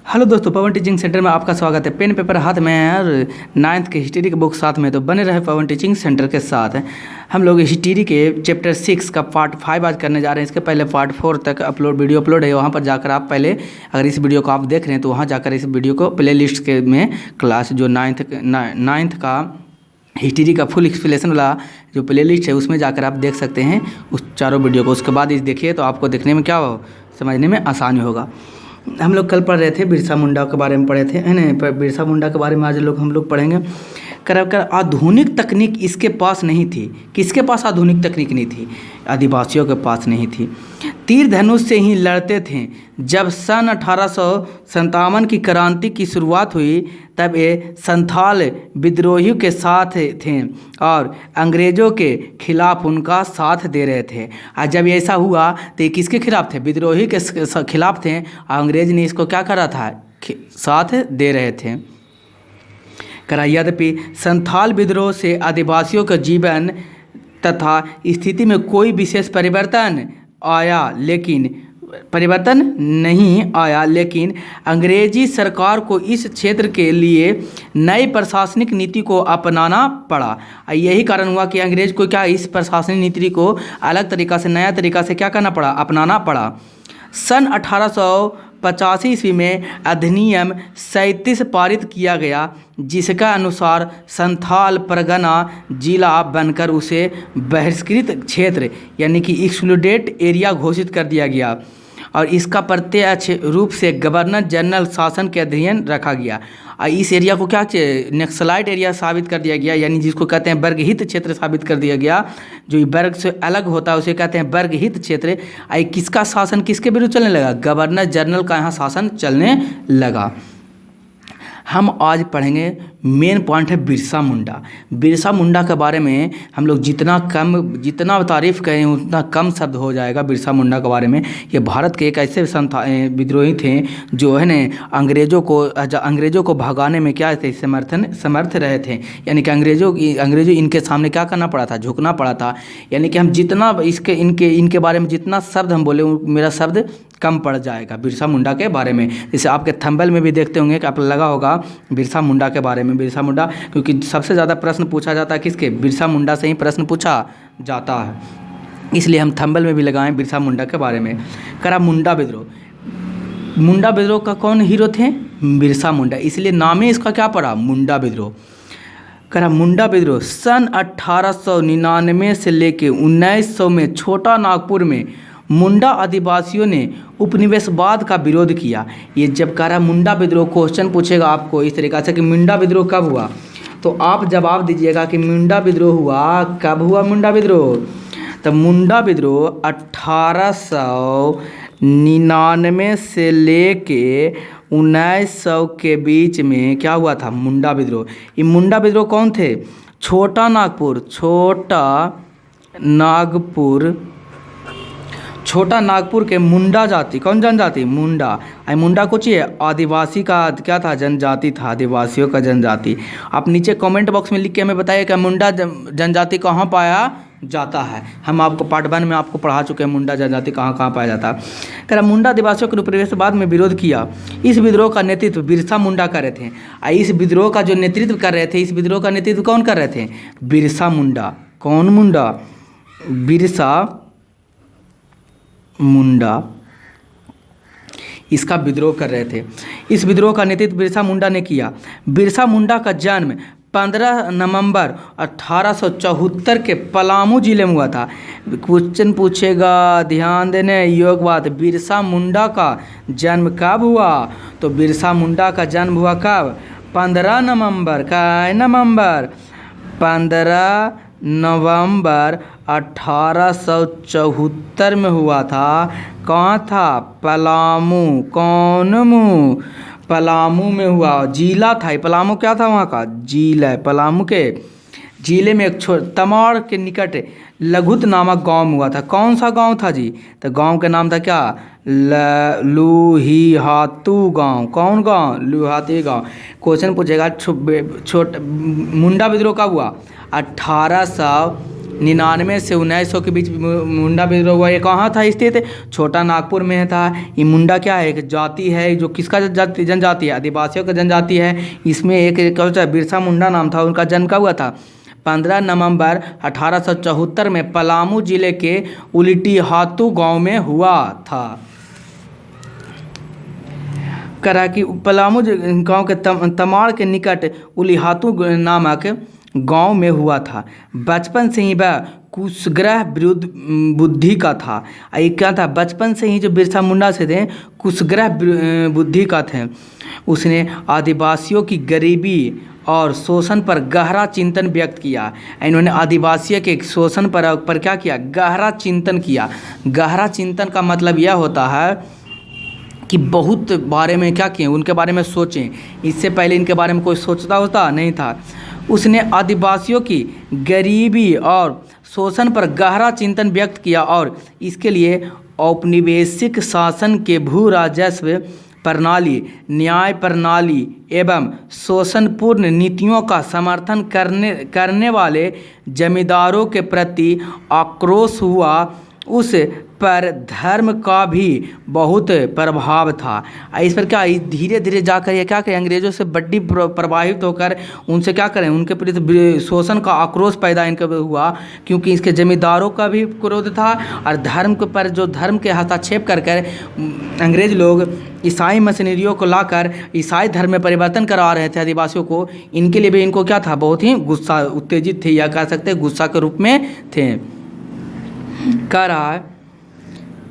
Hello दोस्तों, पवन teaching centre में आपका स्वागत है। पेन पेपर हाथ में है और 9th के हिस्ट्री के बुक साथ में, तो बने रहे पवन टीचिंग सेंटर के साथ। हम लोग हिस्ट्री के चैप्टर 6 का पार्ट 5 आज करने जा रहे हैं। इसके पहले पार्ट 4 तक वीडियो अपलोड है। वहाँ पर जाकर आप पहले, अगर इस वीडियो को आप देख रहे हैं तो वहाँ जाकर इस वीडियो को प्ले लिस्ट के में क्लास जो 9th का हिस्ट्री का फुल एक्सप्लेनेशन वाला जो प्ले लिस्ट है उसमें जाकर आप देख सकते हैं उस चारों वीडियो को। उसके बाद इस देखिए तो आपको देखने में क्या हो, समझने में आसानी होगा। हम लोग कल पढ़ रहे थे बिरसा मुंडा के बारे में पढ़े थे, है ना। बिरसा मुंडा के बारे में आज हम लोग पढ़ेंगे। कर आधुनिक तकनीक इसके पास नहीं थी। किसके पास आधुनिक तकनीक नहीं थी? आदिवासियों के पास नहीं थी। तीर धनुष से ही लड़ते थे। जब सन 1857 की क्रांति की शुरुआत हुई तब ये संथाल विद्रोहियों के साथ थे और अंग्रेज़ों के खिलाफ उनका साथ दे रहे थे। और जब ऐसा हुआ तो ये किसके खिलाफ थे? विद्रोही के खिलाफ थे और अंग्रेज ने इसको क्या करा था? साथ दे रहे थे। यद्यपि संथाल विद्रोह से आदिवासियों का जीवन तथा स्थिति में कोई विशेष परिवर्तन नहीं आया, लेकिन अंग्रेजी सरकार को इस क्षेत्र के लिए नई प्रशासनिक नीति को अपनाना पड़ा। यही कारण हुआ कि अंग्रेज को क्या इस प्रशासनिक नीति को अलग तरीक़ा से, नया तरीक़ा से क्या करना पड़ा? अपनाना पड़ा। सन 1885 ईस्वी में अधिनियम 37 पारित किया गया, जिसका अनुसार संथाल परगना जिला बनकर उसे बहिष्कृत क्षेत्र यानी कि एक्सक्लूडेड एरिया घोषित कर दिया गया और इसका प्रत्यक्ष रूप से गवर्नर जनरल शासन के अधीन रखा गया। इस एरिया को क्या नक्सलाइट एरिया साबित कर दिया गया, यानी जिसको कहते हैं वर्गहित क्षेत्र साबित कर दिया गया। जो वर्ग से अलग होता है उसे कहते हैं वर्गहित क्षेत्र। किसका शासन किसके विरुद्ध चलने लगा? गवर्नर जनरल का यहाँ शासन चलने लगा। हम आज पढ़ेंगे, मेन पॉइंट है बिरसा मुंडा। बिरसा मुंडा के बारे में हम लोग जितना तारीफ़ करें उतना कम शब्द हो जाएगा। बिरसा मुंडा के बारे में, ये भारत के एक ऐसे विद्रोही थे जो है न अंग्रेज़ों को भगाने में क्या थे? समर्थ रहे थे। यानी कि अंग्रेज़ों इनके सामने क्या करना पड़ा था? झुकना पड़ा था। यानी कि हम जितना इनके बारे में जितना शब्द हम बोले मेरा शब्द कम पड़ जाएगा बिरसा मुंडा के बारे में। जैसे आपके थंबनेल में भी देखते होंगे कि आप लगा होगा बिरसा मुंडा के बारे में। बिरसा मुंडा क्योंकि सबसे ज़्यादा प्रश्न पूछा जाता है किसके? बिरसा मुंडा से ही प्रश्न पूछा जाता है, इसलिए हम थंबनेल में भी लगाएं बिरसा मुंडा के बारे में। मुंडा विद्रोह। मुंडा विद्रोह का कौन हीरो थे? बिरसा मुंडा, इसलिए नाम ही इसका क्या पड़ा? मुंडा विद्रोह। मुंडा विद्रोह सन 1899 से लेके 1900 में छोटा नागपुर में मुंडा आदिवासियों ने उपनिवेशवाद का विरोध किया। ये जब मुंडा विद्रोह, क्वेश्चन पूछेगा आपको इस तरीक़ा से कि मुंडा विद्रोह कब हुआ, तो आप जवाब दीजिएगा कि मुंडा विद्रोह हुआ कब हुआ? मुंडा विद्रोह, तो मुंडा विद्रोह 1899 से लेके 1900 के बीच में क्या हुआ था? मुंडा विद्रोह। ये मुंडा विद्रोह कौन थे? छोटा नागपुर के मुंडा जाति। कौन जनजाति? मुंडा। मुंडा कुछ ही आदिवासी का क्या था? जनजाति था, आदिवासियों का जनजाति। आप नीचे कमेंट बॉक्स में लिख के हमें बताइए कि मुंडा जनजाति कहाँ पाया जाता है। हम आपको पार्ट 1 में आपको पढ़ा चुके हैं मुंडा जनजाति कहाँ पाया जाता है। मुंडा आदिवासियों के उपनिवेशवाद में विरोध किया। इस विद्रोह का नेतृत्व बिरसा मुंडा कर रहे थे। इस विद्रोह का जो नेतृत्व कर रहे थे, इस विद्रोह का नेतृत्व कौन कर रहे थे? बिरसा मुंडा। कौन मुंडा? बिरसा मुंडा इसका विद्रोह कर रहे थे। इस विद्रोह का नेतृत्व बिरसा मुंडा ने किया। बिरसा मुंडा का जन्म 15 नवंबर 1874 के पलामू जिले में हुआ था। क्वेश्चन पूछेगा, ध्यान देने योग्य बात, बिरसा मुंडा का जन्म कब हुआ? तो बिरसा मुंडा का जन्म हुआ कब? 15 नवंबर। 15 नवंबर 1874 में हुआ था। कहाँ था? पलामू। कौन मुँह? पलामू में हुआ। जिला था पलामू, क्या था वहाँ का? जिला। पलामू के जिले में एक तमाड़ के निकट लघुत नामक गांव में हुआ था। कौन सा गांव था जी? तो गांव का नाम था क्या? लूहीहातू गांव। कौन गांव? लूहीहातू गांव। क्वेश्चन पूछेगा मुंडा विद्रोह कब हुआ? 1800 99 से 1900 के बीच मुंडा विद्रोह हुआ। ये कहाँ था स्थित? छोटा नागपुर में था। ये मुंडा क्या है? एक जाति है जो किसका जनजाति है? आदिवासियों का जनजाति है। इसमें एक क्या होता है, बिरसा मुंडा नाम था। उनका जन्म कब हुआ था? 15 नवंबर 1874 में पलामू जिले के उलिटीहातू गांव में हुआ था। करा कि पलामू गांव के तमाड़ के निकट उलिहातू नामक गांव में हुआ था। बचपन से ही वह कुशग्रह बुद्धि का था। ये क्या था? बचपन से ही जो बिरसा मुंडा से थे कुशग्रह बुद्धि का थे। उसने आदिवासियों की गरीबी और शोषण पर गहरा चिंतन व्यक्त किया। इन्होंने आदिवासियों के शोषण पर क्या किया? गहरा चिंतन किया। गहरा चिंतन का मतलब यह होता है कि बहुत बारे में क्या किए, उनके बारे में सोचें। इससे पहले इनके बारे में कोई सोचता होता नहीं था। उसने आदिवासियों की गरीबी और शोषण पर गहरा चिंतन व्यक्त किया और इसके लिए औपनिवेशिक शासन के भू राजस्व प्रणाली, न्याय प्रणाली एवं शोषणपूर्ण नीतियों का समर्थन करने वाले जमींदारों के प्रति आक्रोश हुआ। उस पर धर्म का भी बहुत प्रभाव था। इस पर क्या धीरे धीरे जाकर ये क्या करें, अंग्रेज़ों से बड़ी प्रभावित होकर उनसे क्या करें, उनके प्रति शोषण का आक्रोश पैदा इनके हुआ, क्योंकि इसके जमींदारों का भी क्रोध था और धर्म के पर जो धर्म के हस्तक्षेप कर अंग्रेज़ लोग ईसाई मशीनरियों को लाकर ईसाई धर्म में परिवर्तन करा रहे थे आदिवासियों को। इनके लिए भी इनको क्या था, बहुत ही गुस्सा, उत्तेजित थे या कह सकते गुस्सा के रूप में थे। कह रहा है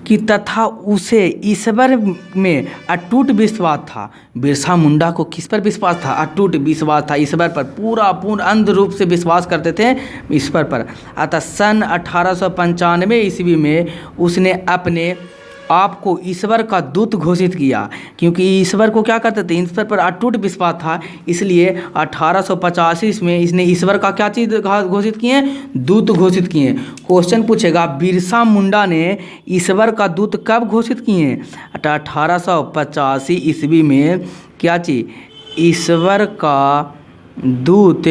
कि तथा उसे ईश्वर में अटूट विश्वास था। बिरसा मुंडा को किस पर विश्वास था? अटूट विश्वास था ईश्वर पर, पूर्ण अंध रूप से विश्वास करते थे ईश्वर पर। अतः सन 1895 ईस्वी में उसने अपने आप को ईश्वर का दूत घोषित किया, क्योंकि ईश्वर को क्या करते थे, ईश्वर पर अटूट विश्वास था। इसलिए 1885 में इसने ईश्वर का क्या चीज़ घोषित किए? दूत घोषित किए। क्वेश्चन पूछेगा, बिरसा मुंडा ने ईश्वर का दूत कब घोषित किए? 1885 ईस्वी में क्या चीज़? ईश्वर का दूत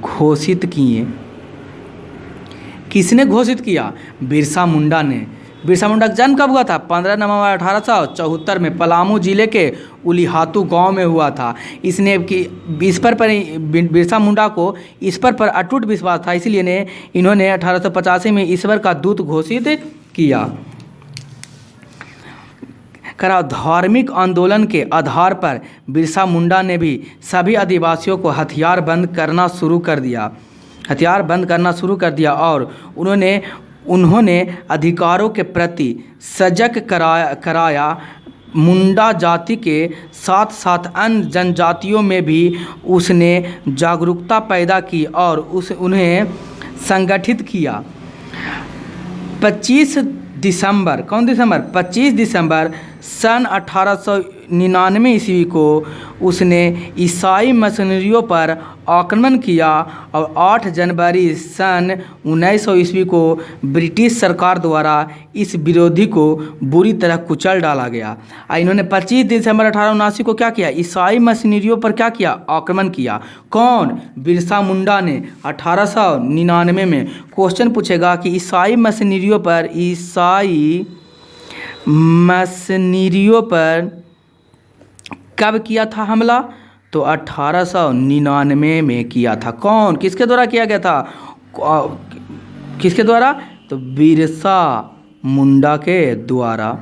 घोषित किए। किसने घोषित किया? बिरसा मुंडा ने। बिरसा मुंडा का जन्म कब हुआ था? 15 नवंबर 1874 में पलामू जिले के उलिहातू गांव में हुआ था। इसने ईश्वर पर बिरसा मुंडा को ईश्वर पर अटूट विश्वास था, इसलिए इन्होंने 1885 में ईश्वर का दूत घोषित किया। धार्मिक आंदोलन के आधार पर बिरसा मुंडा ने भी सभी आदिवासियों को हथियार बंद करना शुरू कर दिया और उन्होंने अधिकारों के प्रति सजग कराया। मुंडा जाति के साथ साथ अन्य जनजातियों में भी उसने जागरूकता पैदा की और उन्हें संगठित किया। 25 दिसंबर सन 1899 ईस्वी को उसने ईसाई मशीनरियों पर आक्रमण किया और 8 जनवरी सन 1900 ईस्वी को ब्रिटिश सरकार द्वारा इस विरोधी को बुरी तरह कुचल डाला गया। इन्होंने 25 दिसंबर 1879 को क्या किया? ईसाई मशीनरियों पर क्या किया? आक्रमण किया। कौन? बिरसा मुंडा ने 1899 में। क्वेश्चन पूछेगा कि ईसाई मशीनरियों पर कब किया था हमला? तो 1899 में किया था। कौन? किसके द्वारा किया गया था? किसके द्वारा? तो बिरसा मुंडा के द्वारा।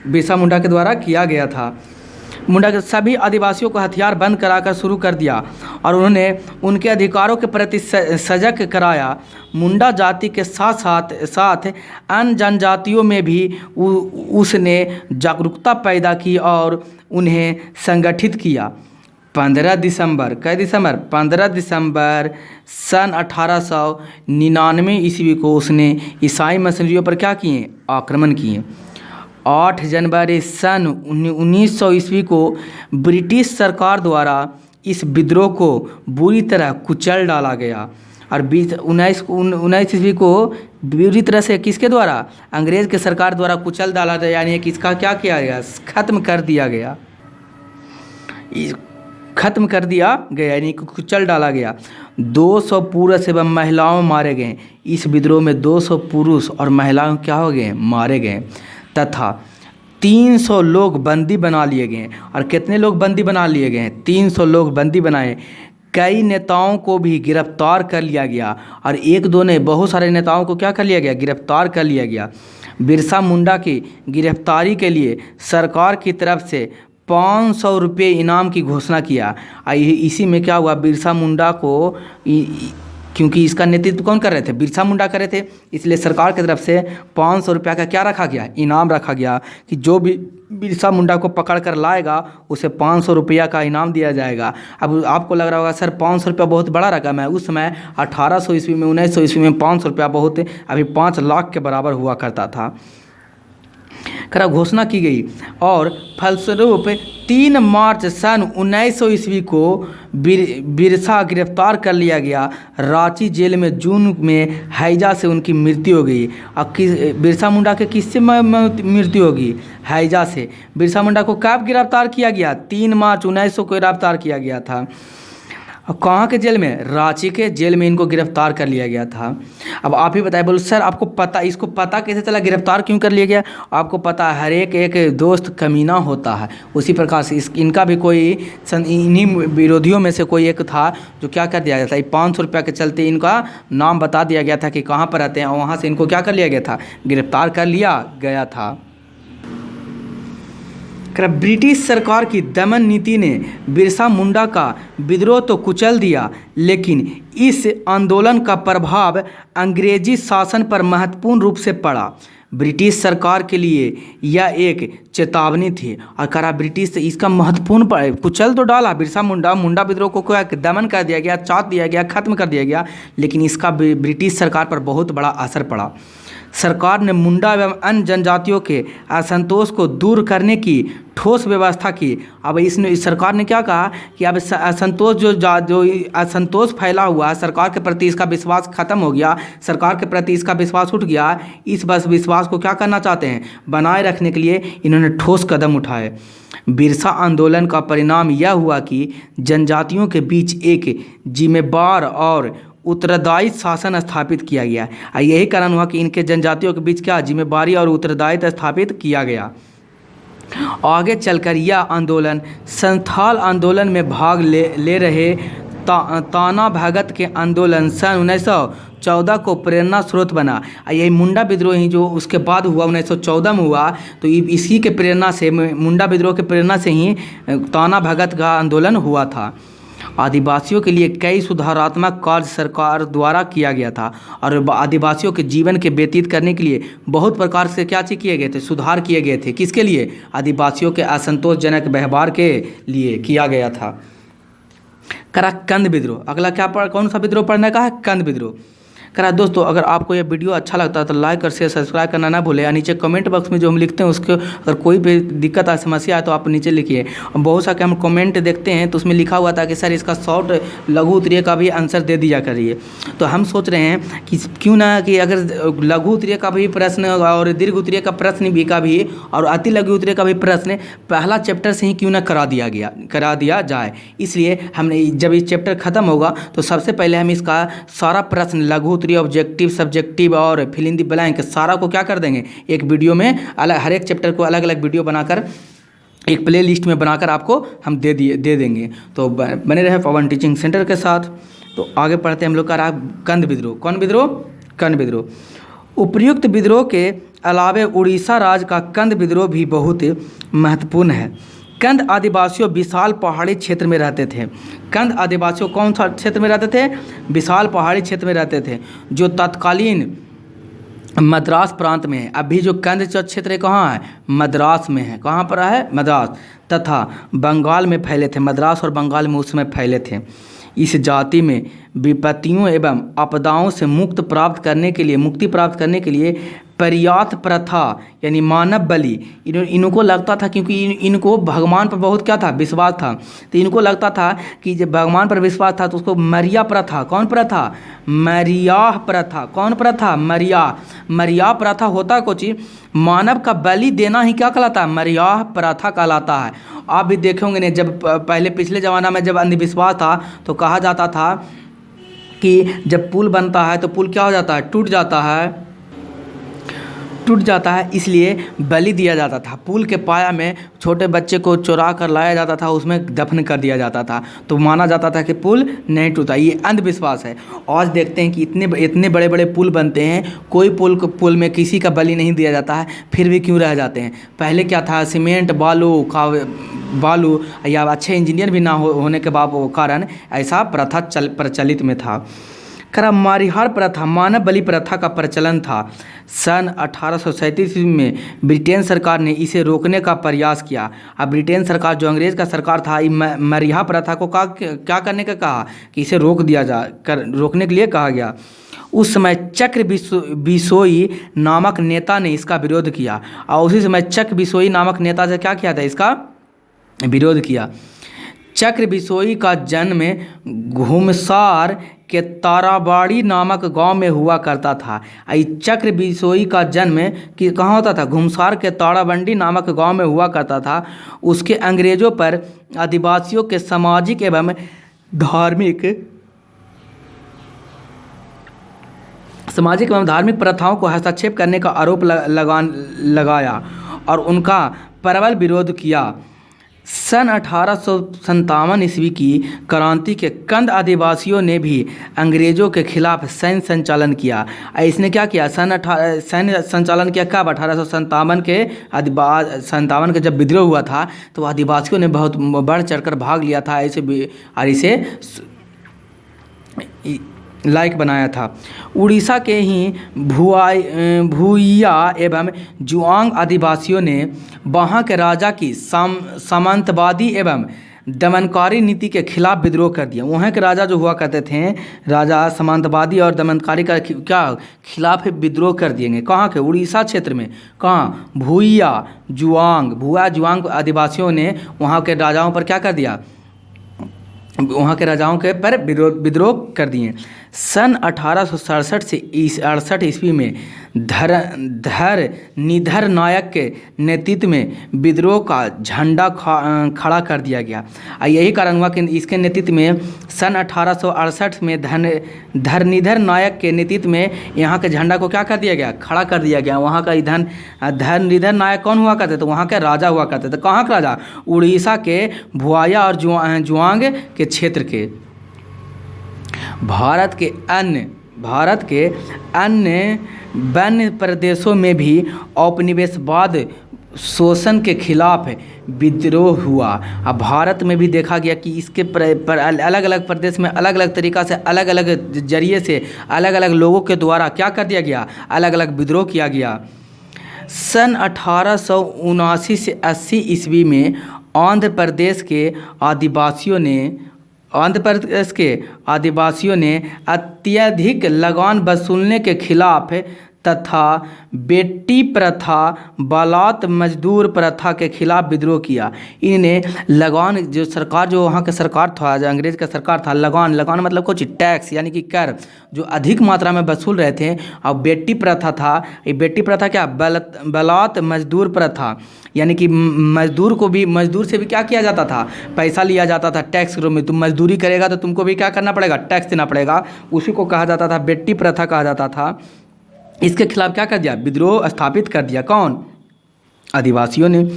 बिरसा मुंडा के द्वारा किया गया था। मुंडा के सभी आदिवासियों को हथियार बंद कराकर शुरू कर दिया और उन्होंने उनके अधिकारों के प्रति सजग कराया। मुंडा जाति के साथ अन्य जनजातियों में भी उसने जागरूकता पैदा की और उन्हें संगठित किया। 15 दिसंबर सन 1899 ईस्वी को उसने ईसाई मशीनरियों पर क्या किए? आक्रमण किए। 8 जनवरी सन 1900 ईस्वी को ब्रिटिश सरकार द्वारा इस विद्रोह को बुरी तरह कुचल डाला गया और 19 ईस्वी को बुरी तरह से किसके द्वारा? अंग्रेज़ के सरकार द्वारा कुचल डाला गया, यानी कि इसका क्या किया गया? ख़त्म कर दिया गया। खत्म कर दिया गया, यानी कि कुचल डाला गया। 200 पुरुष एवं महिलाओं मारे गए। इस विद्रोह में 200 पुरुष और महिलाओं क्या हो गए, मारे गए, तथा 300 लोग बंदी बना लिए गए। और कितने लोग बंदी बना लिए गए, 300 लोग बंदी बनाए। कई नेताओं को भी गिरफ्तार कर लिया गया, और एक दो ने, बहुत सारे नेताओं को क्या कर लिया गया, गिरफ्तार कर लिया गया। बिरसा मुंडा की गिरफ्तारी के लिए सरकार की तरफ से 500 रुपये इनाम की घोषणा किया। इसी में क्या हुआ, बिरसा मुंडा को क्योंकि इसका नेतृत्व कौन कर रहे थे, बिरसा मुंडा कर रहे थे, इसलिए सरकार की तरफ से 500 रुपया का क्या रखा गया, इनाम रखा गया कि जो भी बिरसा मुंडा को पकड़ कर लाएगा उसे 500 रुपया का इनाम दिया जाएगा। अब आपको लग रहा होगा सर 500 रुपया बहुत बड़ा रकम है, उस समय 1800 ईस्वी में, 1900 ईस्वी में 500 रुपया बहुत, अभी 5 लाख के बराबर हुआ करता था। करा घोषणा की गई और फलस्वरूप 3 मार्च सन 1900 ईस्वी को बिरसा गिरफ्तार कर लिया गया। रांची जेल में जून में हैजा से उनकी मृत्यु हो गई। अब बिरसा मुंडा के किससे मृत्यु होगी, हैजा से। बिरसा मुंडा को कब गिरफ्तार किया गया, 3 मार्च 1900 को गिरफ्तार किया गया था। और कहाँ के जेल में, रांची के जेल में इनको गिरफ्तार कर लिया गया था। अब आप ही बताइए, बोलो सर आपको पता, इसको पता कैसे चला गिरफ्तार क्यों कर लिया गया। आपको पता है हर एक दोस्त कमीना होता है, उसी प्रकार से इनका भी कोई इन्हीं विरोधियों में से कोई एक था जो क्या कर दिया गया था, 500 रुपया के चलते इनका नाम बता दिया गया था कि कहाँ पर रहते हैं, और वहाँ से इनको क्या कर लिया गया था, गिरफ्तार कर लिया गया था। ब्रिटिश सरकार की दमन नीति ने बिरसा मुंडा का विद्रोह तो कुचल दिया, लेकिन इस आंदोलन का प्रभाव अंग्रेजी शासन पर महत्वपूर्ण रूप से पड़ा। ब्रिटिश सरकार के लिए यह एक चेतावनी थी। और करा ब्रिटिश से इसका महत्वपूर्ण कुचल तो डाला, बिरसा मुंडा विद्रोह को क्या दमन कर दिया गया, चाट दिया गया, खत्म कर दिया गया, लेकिन इसका ब्रिटिश सरकार पर बहुत बड़ा असर पड़ा। सरकार ने मुंडा एवं अन्य जनजातियों के असंतोष को दूर करने की ठोस व्यवस्था की। अब इस सरकार ने क्या कहा कि अब असंतोष जो असंतोष फैला हुआ है, सरकार के प्रति इसका विश्वास खत्म हो गया, सरकार के प्रति इसका विश्वास उठ गया, इस बस विश्वास को क्या करना चाहते हैं, बनाए रखने के लिए इन्होंने ठोस कदम उठाए। बिरसा आंदोलन का परिणाम यह हुआ कि जनजातियों के बीच एक जिम्मेदार और उत्तरदायी शासन स्थापित किया गया। यही कारण हुआ कि इनके जनजातियों के बीच क्या जिम्मेदारी और उत्तरदायित्व स्थापित किया गया। आगे चलकर यह आंदोलन संथाल आंदोलन में भाग ले रहे ताना भगत के आंदोलन सन 1914 को प्रेरणा स्रोत बना। यही मुंडा विद्रोह ही जो उसके बाद हुआ 1914 में हुआ, तो इसी के प्रेरणा से, मुंडा विद्रोह के प्रेरणा से ही ताना भगत का आंदोलन हुआ था। आदिवासियों के लिए कई सुधारात्मक कार्य सरकार द्वारा किया गया था, और आदिवासियों के जीवन के व्यतीत करने के लिए बहुत प्रकार से क्या चीज़ किए गए थे, सुधार किए गए थे। किसके लिए, आदिवासियों के असंतोषजनक व्यवहार के लिए किया गया था। करा कंद विद्रोह, अगला क्या कौन सा विद्रोह पढ़ने का है, कंद विद्रोह। करा दोस्तों, अगर आपको यह वीडियो अच्छा लगता है तो लाइक और शेयर सब्सक्राइब करना ना भूलें। या नीचे कमेंट बॉक्स में जो हम लिखते हैं उसके अगर कोई भी दिक्कत या समस्या है तो आप नीचे लिखिए। और बहुत सा हम कमेंट देखते हैं तो उसमें लिखा हुआ था कि सर इसका शॉर्ट लघु उत्तरीय का भी आंसर दे दिया करिए। तो हम सोच रहे हैं कि क्यों ना कि अगर लघु उत्तरीय का भी प्रश्न और दीर्घ उत्तरीय का प्रश्न भी और अति लघु उत्तरीय का भी प्रश्न पहला चैप्टर से ही क्यों ना करा दिया जाए। इसलिए हमने जब ये चैप्टर खत्म होगा तो सबसे पहले हम इसका सारा प्रश्न लघु ऑब्जेक्टिव, सब्जेक्टिव और फिल इन द ब्लैंक सारा को क्या कर देंगे, एक वीडियो में अलग, हर एक चैप्टर को अलग अलग वीडियो बनाकर एक प्ले लिस्ट में बनाकर आपको हम दे देंगे। तो बने रहे पवन टीचिंग सेंटर के साथ। तो आगे पढ़ते हैं हम लोग का रहा कंद विद्रोह। कौन विद्रोह, कंद विद्रोह। उपर्युक्त विद्रोह के अलावे उड़ीसा राज्य का कंद विद्रोह भी बहुत महत्वपूर्ण है। कंद आदिवासियों विशाल पहाड़ी क्षेत्र में रहते थे। कंद आदिवासियों कौन सा क्षेत्र में रहते थे, विशाल पहाड़ी क्षेत्र में रहते थे, जो तत्कालीन मद्रास प्रांत में है। अभी जो कंद क्षेत्र कहाँ है, मद्रास में है। कहाँ पर है, मद्रास, तथा बंगाल में फैले थे। मद्रास और बंगाल में उस समय फैले थे। इस जाति में विपत्तियों एवं आपदाओं से मुक्ति प्राप्त करने के लिए पर्यात प्रथा यानी मानव बलि, इनको लगता था, क्योंकि इनको भगवान पर बहुत क्या था, विश्वास था, तो इनको लगता था कि जब भगवान पर विश्वास था तो उसको मरिया प्रथा, कौन प्रथा, मरियाह प्रथा, कौन प्रथा, मरियाह प्रथा होता कुछ मानव का बलि देना ही क्या कहलाता है, मरियाह प्रथा कहलाता है। आप भी देखेंगे ने, जब पहले पिछले ज़माना में जब अंधविश्वास था तो कहा जाता था कि जब पुल बनता है तो पुल क्या हो जाता है, टूट जाता है, इसलिए बलि दिया जाता था। पुल के पाया में छोटे बच्चे को चुरा कर लाया जाता था, उसमें दफन कर दिया जाता था, तो माना जाता था कि पुल नहीं टूटा। ये अंधविश्वास है। आज देखते हैं कि इतने बड़े बड़े पुल बनते हैं, कोई पुल में किसी का बलि नहीं दिया जाता है, फिर भी क्यों रह जाते हैं। पहले क्या था, सीमेंट बालू या अच्छे इंजीनियर भी ना होने के कारण ऐसा प्रथा प्रचलित में था। क्रममारिहार प्रथा, मानव बलि प्रथा का प्रचलन था। सन 1837 में ब्रिटेन सरकार ने इसे रोकने का प्रयास किया। अब ब्रिटेन सरकार, जो अंग्रेज़ का सरकार था, मरिहा प्रथा को क्या करने का कहा कि इसे रोकने के लिए कहा गया। उस समय चक्र बिसोई नामक नेता ने इसका विरोध किया, और उसी समय चक्र बिसोई नामक नेता से क्या किया था, इसका विरोध किया। चक्र बिसोई का जन्म घुमसार के ताराबाड़ी नामक गांव में हुआ करता था। चक्र बिसोई का जन्म कहाँ होता था, घुमसार के ताराबंडी नामक गांव में हुआ करता था। उसके अंग्रेज़ों पर आदिवासियों के सामाजिक एवं धार्मिक प्रथाओं को हस्तक्षेप करने का आरोप लगाया और उनका प्रबल विरोध किया। सन 1857 ईस्वी की क्रांति के कंद आदिवासियों ने भी अंग्रेज़ों के खिलाफ सैन्य संचालन किया। इसने क्या किया, सैन्य संचालन किया कब, 1857 के जब विद्रोह हुआ था तो आदिवासियों ने बहुत बढ़ चढ़कर भाग लिया था, इसे लायक बनाया था। उड़ीसा के ही भूइया एवं जुआंग आदिवासियों ने वहाँ के राजा की सामंतवादी एवं दमनकारी नीति के खिलाफ विद्रोह कर दिया। वहाँ के राजा जो हुआ करते थे, राजा सामंतवादी और दमनकारी का क्या खिलाफ विद्रोह कर दिएंगे। कहाँ के, उड़ीसा क्षेत्र में। कहाँ, भूइया जुआंग आदिवासियों ने वहाँ के राजाओं पर क्या कर दिया, वहाँ के राजाओं के पर विद्रोह कर दिए। सन 1867 से 68 ईस्वी में धरनीधर नायक के नेतृत्व में विद्रोह का झंडा खड़ा कर दिया गया। यही कारण हुआ कि इसके नेतृत्व में सन 1868 में धरनीधर नायक के नेतृत्व में यहाँ के झंडा को क्या कर दिया गया, खड़ा कर दिया गया। वहाँ का धरनीधर नायक कौन हुआ करते थे, वहाँ के राजा हुआ करते थे। कहाँ के राजा, उड़ीसा के भुआया और जुआंग के क्षेत्र के। भारत के अन्य वन्य प्रदेशों में भी औपनिवेशवाद शोषण के खिलाफ विद्रोह हुआ। अब भारत में भी देखा गया कि इसके अलग अलग प्रदेश में अलग अलग तरीक़ा से, अलग अलग जरिए से, अलग अलग लोगों के द्वारा क्या कर दिया गया, अलग अलग विद्रोह किया गया। सन 1879 से 80 ईस्वी में आंध्र प्रदेश के आदिवासियों ने अत्यधिक लगान वसूलने के खिलाफ तथा बेटी प्रथा, बालात मजदूर प्रथा के खिलाफ विद्रोह किया। इन्हें लगान, जो वहाँ का सरकार था, जो अंग्रेज़ का सरकार था, लगान मतलब कुछ टैक्स यानी कि कर जो अधिक मात्रा में वसूल रहे थे। और बेटी प्रथा था, ये बेटी प्रथा क्या, बालात मजदूर प्रथा, यानी कि मजदूर से भी क्या किया जाता था, पैसा लिया जाता था टैक्स के रूप में। तुम मजदूरी करेगा तो तुमको भी क्या करना पड़ेगा, टैक्स देना पड़ेगा। उसी को कहा जाता था, बेटी प्रथा कहा जाता था। इसके खिलाफ क्या कर दिया, विद्रोह स्थापित कर दिया। कौन, आदिवासियों ने।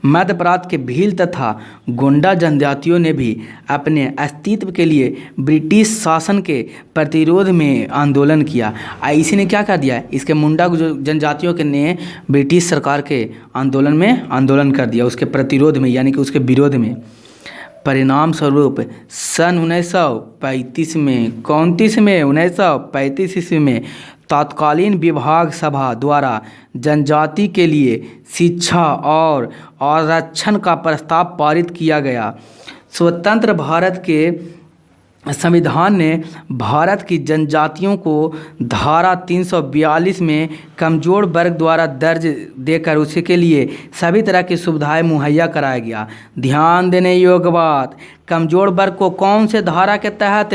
मध्य प्रांत के भील तथा गोंडा जनजातियों ने भी अपने अस्तित्व के लिए ब्रिटिश शासन के प्रतिरोध में आंदोलन किया। इसी ने क्या कर दिया, इसके मुंडा जनजातियों के ने ब्रिटिश सरकार के आंदोलन कर दिया, उसके प्रतिरोध में यानी कि उसके विरोध में। परिणाम स्वरूप सन 1935 ईस्वी में तत्कालीन विभाग सभा द्वारा जनजाति के लिए शिक्षा और आरक्षण का प्रस्ताव पारित किया गया। स्वतंत्र भारत के संविधान ने भारत की जनजातियों को धारा 342 में कमज़ोर वर्ग द्वारा दर्ज देकर उसके लिए सभी तरह की सुविधाएं मुहैया कराया गया। ध्यान देने योग्य बात, कमज़ोर वर्ग को कौन से धारा के तहत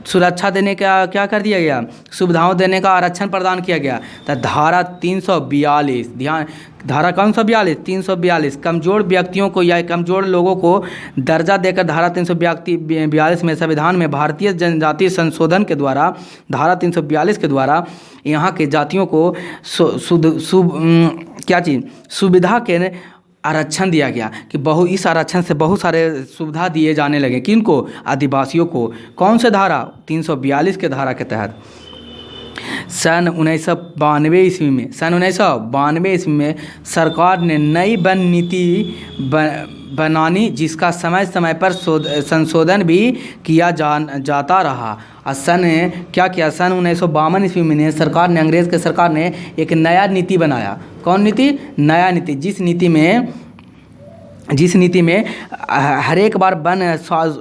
सुरक्षा देने का क्या कर दिया गया, सुविधाओं देने का आरक्षण प्रदान किया गया। तो धारा 342, ध्यान, धारा कौन सा 342 कमज़ोर व्यक्तियों को या कमज़ोर लोगों को दर्जा देकर धारा 342 में संविधान में भारतीय जनजातीय संशोधन के द्वारा धारा 342 के द्वारा यहाँ के जातियों को सुविधा के आरक्षण दिया गया कि इस आरक्षण से बहुत सारे सुविधा दिए जाने लगे। किनको? आदिवासियों को। कौन से धारा? 342 के धारा के तहत। सन 1992 ईस्वी में सरकार ने नई वन नीति बनानी, जिसका समय समय पर संशोधन भी किया जाता रहा। और क्या किया? सन 1952 ईस्वी में अंग्रेज़ के सरकार ने एक नया नीति बनाया। कौन नीति? नया नीति, जिस नीति में हर एक बार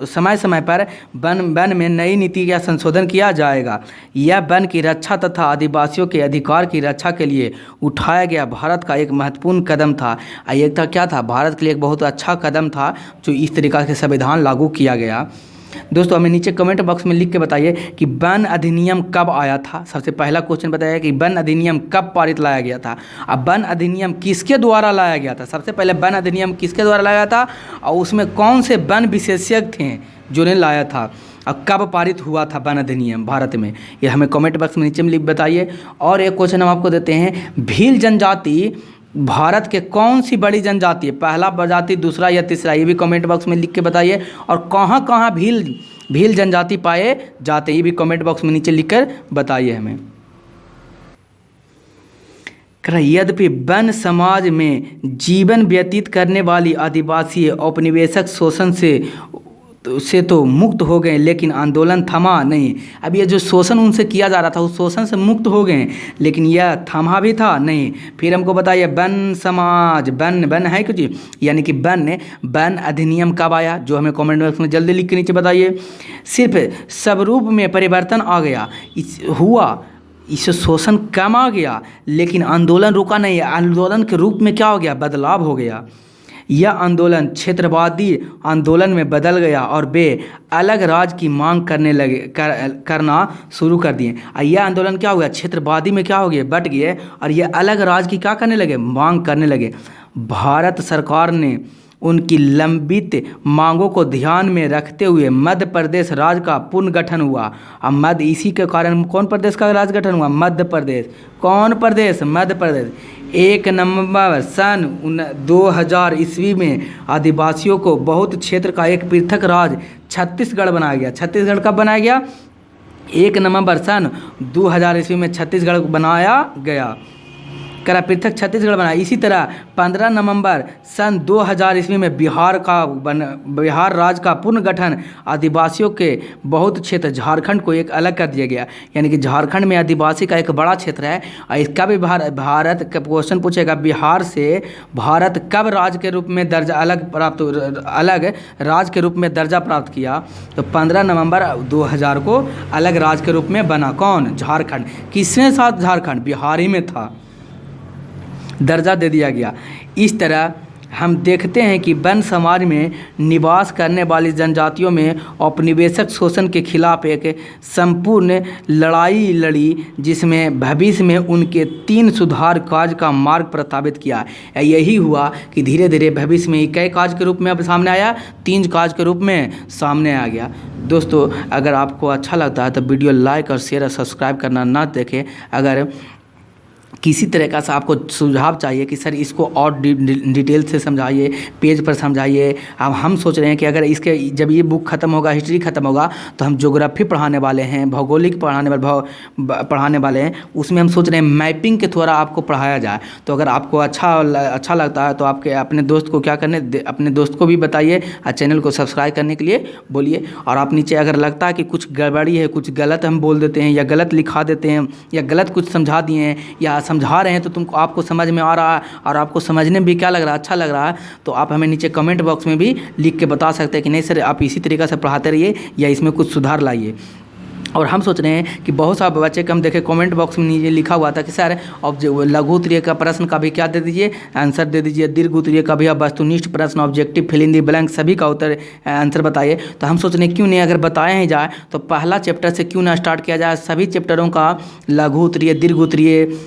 समय समय पर वन में नई नीति का संशोधन किया जाएगा। यह वन की रक्षा तथा आदिवासियों के अधिकार की रक्षा के लिए उठाया गया भारत का एक महत्वपूर्ण कदम था। ये था क्या था? भारत के लिए एक बहुत अच्छा कदम था जो इस तरीक़ा से संविधान लागू किया गया। दोस्तों हमें नीचे कमेंट बॉक्स में लिख के बताइए कि वन अधिनियम कब आया था। सबसे पहला क्वेश्चन बताइए कि वन अधिनियम कब पारित लाया गया था। अब वन अधिनियम किसके द्वारा लाया गया था? सबसे पहले वन अधिनियम किसके द्वारा लाया था और उसमें कौन से वन विशेषज्ञ थे जो ने लाया था, और कब पारित हुआ था वन अधिनियम भारत में? ये हमें कमेंट बॉक्स में नीचे में लिख बताइए। और एक क्वेश्चन हम आपको देते हैं, भील जनजाति भारत के कौन सी बड़ी जनजाति है? पहला प्रजाति, दूसरा या तीसरा? ये भी कमेंट बॉक्स में लिख के बताइए। और कहाँ कहाँ भील जनजाति पाए जाते हैं ये भी कमेंट बॉक्स में नीचे लिखकर बताइए हमें। यद्यपि वन समाज में जीवन व्यतीत करने वाली आदिवासी औपनिवेशिक शोषण से तो मुक्त हो गए, लेकिन आंदोलन थमा नहीं। अब ये जो शोषण उनसे किया जा रहा था उस शोषण से मुक्त हो गए, लेकिन यह थमा भी था नहीं। फिर हमको बताइए वन समाज, वन है कुछ, यानी कि वन अधिनियम कब आया, जो हमें कमेंट बॉक्स में जल्दी लिख के नीचे बताइए। सिर्फ स्वरूप में परिवर्तन आ गया, इस शोषण कम आ गया, लेकिन आंदोलन रुका नहीं। आंदोलन के रूप में क्या हो गया? बदलाव हो गया। यह आंदोलन क्षेत्रवादी आंदोलन में बदल गया और वे अलग राज्य की मांग करना शुरू कर दिए। यह आंदोलन क्या हो गया? क्षेत्रवादी में क्या हो गया? बट गए, और ये अलग राज्य की क्या करने लगे? मांग करने लगे। भारत सरकार ने उनकी लंबित मांगों को ध्यान में रखते हुए मध्य प्रदेश राज्य का पुनर्गठन हुआ। अब इसी के कारण कौन प्रदेश का राज्य गठन हुआ? मध्य प्रदेश। कौन प्रदेश? मध्य प्रदेश। 1 नवंबर सन 2000 ईस्वी में आदिवासियों को बहुत क्षेत्र का एक पृथक राज्य छत्तीसगढ़ बनाया गया। छत्तीसगढ़ कब बनाया गया? 1 नवंबर सन 2000 ईस्वी में छत्तीसगढ़ बनाया गया, पृथक छत्तीसगढ़ बनाया। इसी तरह 15 नवंबर सन 2000 ईस्वी में बिहार राज्य का पुनर्गठन आदिवासियों के बहुत क्षेत्र झारखंड को एक अलग कर दिया गया। यानी कि झारखंड में आदिवासी का एक बड़ा क्षेत्र है, और इसका भी भारत का क्वेश्चन पूछेगा, बिहार से भारत कब राज्य के रूप में दर्जा अलग राज्य के रूप में दर्जा प्राप्त किया? तो 15 नवंबर 2000 को अलग राज्य के रूप में बना। कौन? झारखंड। किसने साथ? झारखंड, बिहार ही में था, दर्जा दे दिया गया। इस तरह हम देखते हैं कि वन समाज में निवास करने वाली जनजातियों में औपनिवेशिक शोषण के खिलाफ एक संपूर्ण लड़ाई लड़ी, जिसमें भविष्य में उनके 3 सुधार कार्य का मार्ग प्रस्तावित किया। यही हुआ कि धीरे धीरे भविष्य में कई कार्य के रूप में अब सामने आया, 3 कार्य के रूप में सामने आ गया। दोस्तों अगर आपको अच्छा लगता है तो वीडियो लाइक और शेयर और सब्सक्राइब करना ना देखें। अगर किसी तरह का आपको सुझाव चाहिए कि सर इसको और डिटेल से समझाइए, पेज पर समझाइए। अब हम सोच रहे हैं कि अगर इसके जब ये बुक ख़त्म होगा, हिस्ट्री ख़त्म होगा, तो हम ज्योग्राफी पढ़ाने वाले हैं, भौगोलिक पढ़ाने वाले हैं। उसमें हम सोच रहे हैं मैपिंग के द्वारा आपको पढ़ाया जाए। तो अगर आपको अच्छा लगता है तो आपके अपने दोस्त को अपने दोस्त को भी बताइए और चैनल को सब्सक्राइब करने के लिए बोलिए। और आप नीचे अगर लगता है कि कुछ गड़बड़ी है, कुछ गलत हम बोल देते हैं या गलत लिखा देते हैं या गलत कुछ समझा दिए हैं या समझा रहे हैं तो तुमको आपको समझ में आ रहा है और आपको समझने में भी क्या लग रहा है, अच्छा लग रहा है, तो आप हमें नीचे कमेंट बॉक्स में भी लिख के बता सकते हैं कि नहीं सर आप इसी तरीक़े से पढ़ाते रहिए या इसमें कुछ सुधार लाइए। और हम सोच रहे हैं कि बहुत सारे बच्चे के हम देखे कमेंट बॉक्स में नीचे लिखा हुआ था कि सर लघु उत्तरीय का प्रश्न का भी क्या दे दीजिए, आंसर दे दीजिए, दीर्घ उत्तरीय का भी, अब वस्तुनिष्ठ प्रश्न, objective, fill in the blank, सभी का उत्तर आंसर बताइए। तो हम सोच रहे हैं क्यों नहीं, अगर बताया ही जाए तो पहला चैप्टर से क्यों ना स्टार्ट किया जाए, सभी चैप्टरों का लघु उत्तरीय, दीर्घ उत्तरीय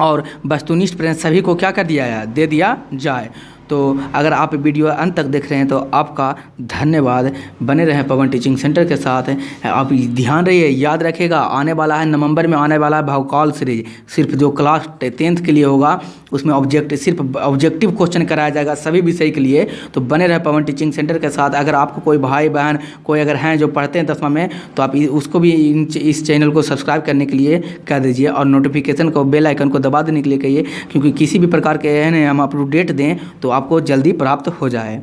और वस्तुनिष्ठ प्रश्न सभी को क्या कर दिया है, दे दिया जाए। तो अगर आप वीडियो अंत तक देख रहे हैं तो आपका धन्यवाद। बने रहें पवन टीचिंग सेंटर के साथ। आप ध्यान रहिए, याद रखिएगा आने वाला है नवंबर में आने वाला है भौकाल सीरीज, सिर्फ जो क्लास 10th के लिए होगा उसमें सिर्फ ऑब्जेक्टिव क्वेश्चन कराया जाएगा सभी विषय के लिए। तो बने रहे पवन टीचिंग सेंटर के साथ। अगर आपको कोई भाई बहन कोई अगर हैं जो पढ़ते हैं 10वां में तो आप उसको भी इस चैनल को सब्सक्राइब करने के लिए कह दीजिए और नोटिफिकेशन को बेल आइकन को दबा देने के लिए कहिए, क्योंकि किसी भी प्रकार के हम अपडेट दें तो आपको जल्दी प्राप्त हो जाए।